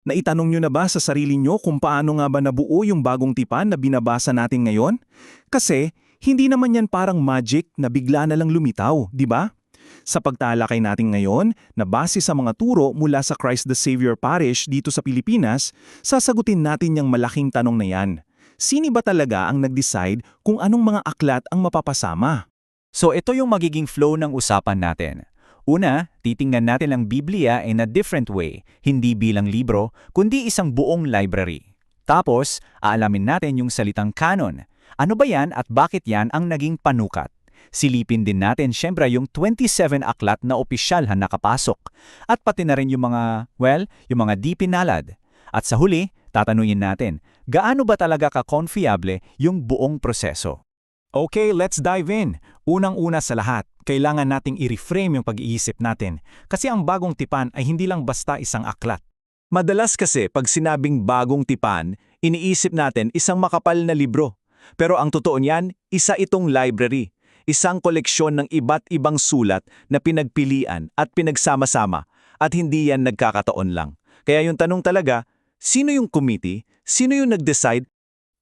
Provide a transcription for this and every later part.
Naitanong nyo na ba sa sarili nyo kung paano nga ba nabuo yung bagong tipan na binabasa natin ngayon? Kasi, hindi naman yan parang magic na bigla na lang lumitaw, di ba? Sa pagtalakay natin ngayon, na base sa mga turo mula sa Christ the Savior Parish dito sa Pilipinas, sasagutin natin yung malaking tanong na yan. Sino ba talaga ang nag-decide kung anong mga aklat ang mapapasama? So ito yung magiging flow ng usapan natin. Una, titingnan natin ang Biblia in a different way, hindi bilang libro, kundi isang buong library. Tapos, aalamin natin yung salitang canon. Ano ba yan at bakit yan ang naging panukat? Silipin din natin syempre yung 27 aklat na opisyal na nakapasok. At pati na rin yung yung mga di pinalad. At sa huli, tatanungin natin, gaano ba talaga ka-confiable yung buong proseso? Okay, let's dive in. Unang-una sa lahat, kailangan nating i-reframe yung pag-iisip natin kasi ang bagong tipan ay hindi lang basta isang aklat. Madalas kasi pag sinabing bagong tipan, iniisip natin isang makapal na libro. Pero ang totoo niyan, isa itong library. Isang koleksyon ng iba't ibang sulat na pinagpilian at pinagsama-sama at hindi yan nagkakataon lang. Kaya yung tanong talaga, sino yung committee? Sino yung nag-decide?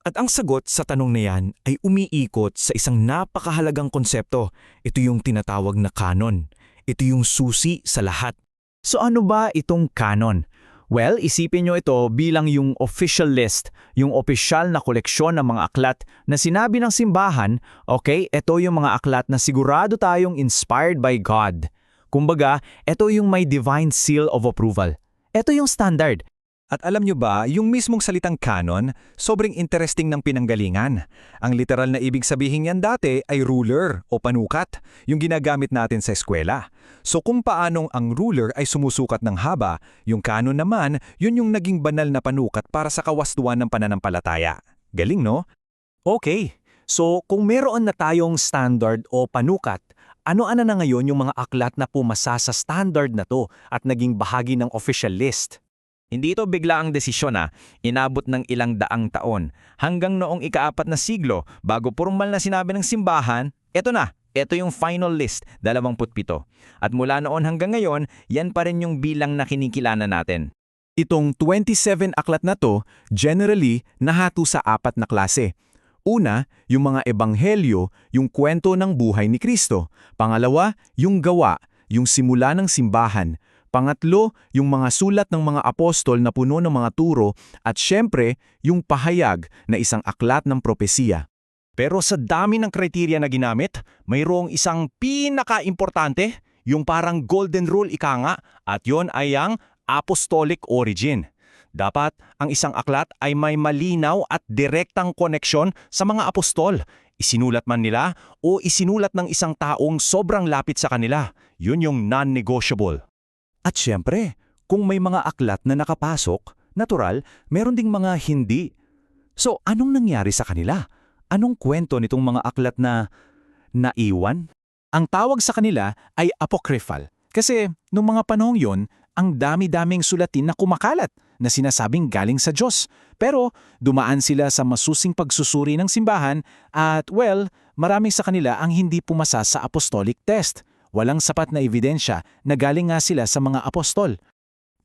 At ang sagot sa tanong na yan ay umiikot sa isang napakahalagang konsepto. Ito yung tinatawag na canon. Ito yung susi sa lahat. So ano ba itong canon? Well, isipin nyo ito bilang yung official list, yung opisyal na koleksyon ng mga aklat na sinabi ng simbahan, okay, ito yung mga aklat na sigurado tayong inspired by God. Kumbaga, ito yung may divine seal of approval. Ito yung standard. At alam nyo ba, yung mismong salitang canon, sobrang interesting ng pinanggalingan. Ang literal na ibig sabihin yan dati ay ruler o panukat, yung ginagamit natin sa eskwela. So kung paanong ang ruler ay sumusukat ng haba, yung canon naman, yun yung naging banal na panukat para sa kawastuan ng pananampalataya. Galing, no? Okay, so kung meron na tayong standard o panukat, ano-ano na ngayon yung mga aklat na pumasa sa standard na to at naging bahagi ng official list? Hindi ito bigla ang desisyon inabot ng ilang daang taon. Hanggang noong ika-4 na siglo, bago formal na sinabi ng simbahan, ito yung final list, 27. At mula noon hanggang ngayon, yan pa rin yung bilang na kinikilala natin. Itong 27 aklat na to, generally, nahato sa 4 na klase. Una, yung mga ebanghelyo, yung kwento ng buhay ni Kristo. Pangalawa, yung gawa, yung simula ng simbahan. Pangatlo, yung mga sulat ng mga apostol na puno ng mga turo at syempre, yung pahayag na isang aklat ng propesiya. Pero sa dami ng kriteriya na ginamit, mayroong isang pinaka-importante, yung parang golden rule ika nga, at yon ay ang apostolic origin. Dapat ang isang aklat ay may malinaw at direktang koneksyon sa mga apostol. Isinulat man nila o isinulat ng isang taong sobrang lapit sa kanila. Yun yung non-negotiable. At syempre, kung may mga aklat na nakapasok, natural, meron ding mga hindi. So anong nangyari sa kanila? Anong kwento nitong mga aklat na naiwan? Ang tawag sa kanila ay apocryphal. Kasi noong mga panahong yon, ang dami-daming sulatin na kumakalat na sinasabing galing sa Diyos. Pero dumaan sila sa masusing pagsusuri ng simbahan at marami sa kanila ang hindi pumasa sa apostolic test. Walang sapat na ebidensya na galing nga sila sa mga apostol.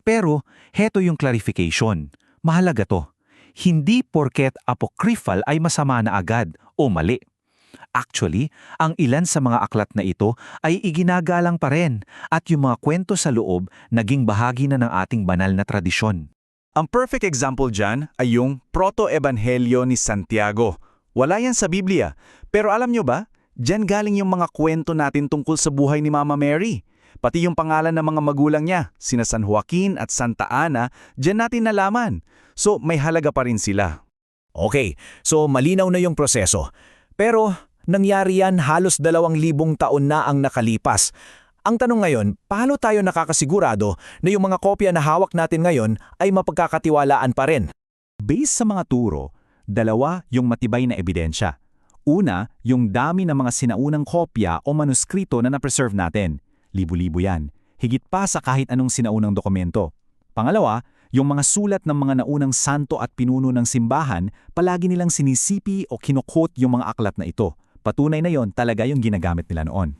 Pero heto yung clarification. Mahalaga to. Hindi porket apocryphal ay masama na agad o mali. Actually, ang ilan sa mga aklat na ito ay iginagalang pa rin at yung mga kwento sa loob naging bahagi na ng ating banal na tradisyon. Ang perfect example dyan ay yung Proto-Ebanghelyo ni Santiago. Wala yan sa Biblia. Pero alam nyo ba, diyan galing yung mga kwento natin tungkol sa buhay ni Mama Mary. Pati yung pangalan ng mga magulang niya, sina San Joaquin at Santa Ana, diyan natin nalaman. So may halaga pa rin sila. Okay, so malinaw na yung proseso. Pero nangyari yan halos 2,000 taon na ang nakalipas. Ang tanong ngayon, paano tayo nakakasigurado na yung mga kopya na hawak natin ngayon ay mapagkakatiwalaan pa rin? Based sa mga turo, 2 yung matibay na ebidensya. Una, yung dami ng mga sinaunang kopya o manuskrito na na-preserve natin. Libo-libo yan. Higit pa sa kahit anong sinaunang dokumento. Pangalawa, yung mga sulat ng mga naunang santo at pinuno ng simbahan, palagi nilang sinisipi o kinukot yung mga aklat na ito. Patunay na yon talaga yung ginagamit nila noon.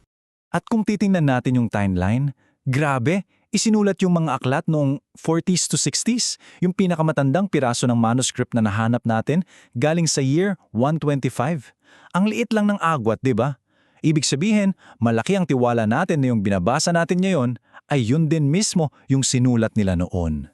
At kung titingnan natin yung timeline, grabe, Isinulat yung mga aklat noong 40s to 60s, yung pinakamatandang piraso ng manuscript na nahanap natin galing sa year 125. Ang liit lang ng agwat, di ba? Ibig sabihin, malaki ang tiwala natin na yung binabasa natin ngayon ay yun din mismo yung sinulat nila noon.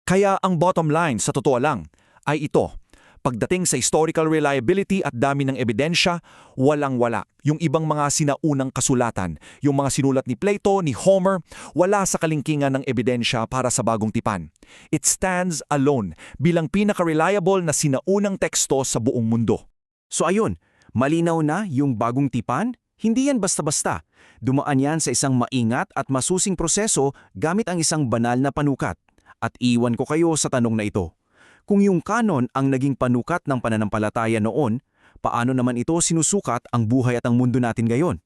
Kaya ang bottom line sa totoo lang ay ito. Pagdating sa historical reliability at dami ng ebidensya, walang-wala. Yung ibang mga sinaunang kasulatan, yung mga sinulat ni Plato, ni Homer, wala sa kalingkingan ng ebidensya para sa bagong tipan. It stands alone bilang pinaka-reliable na sinaunang teksto sa buong mundo. So ayun, malinaw na yung bagong tipan? Hindi yan basta-basta. Dumaan yan sa isang maingat at masusing proseso gamit ang isang banal na panukat. At iwan ko kayo sa tanong na ito. Kung yung kanon ang naging panukat ng pananampalataya noon, paano naman ito sinusukat ang buhay at ang mundo natin ngayon?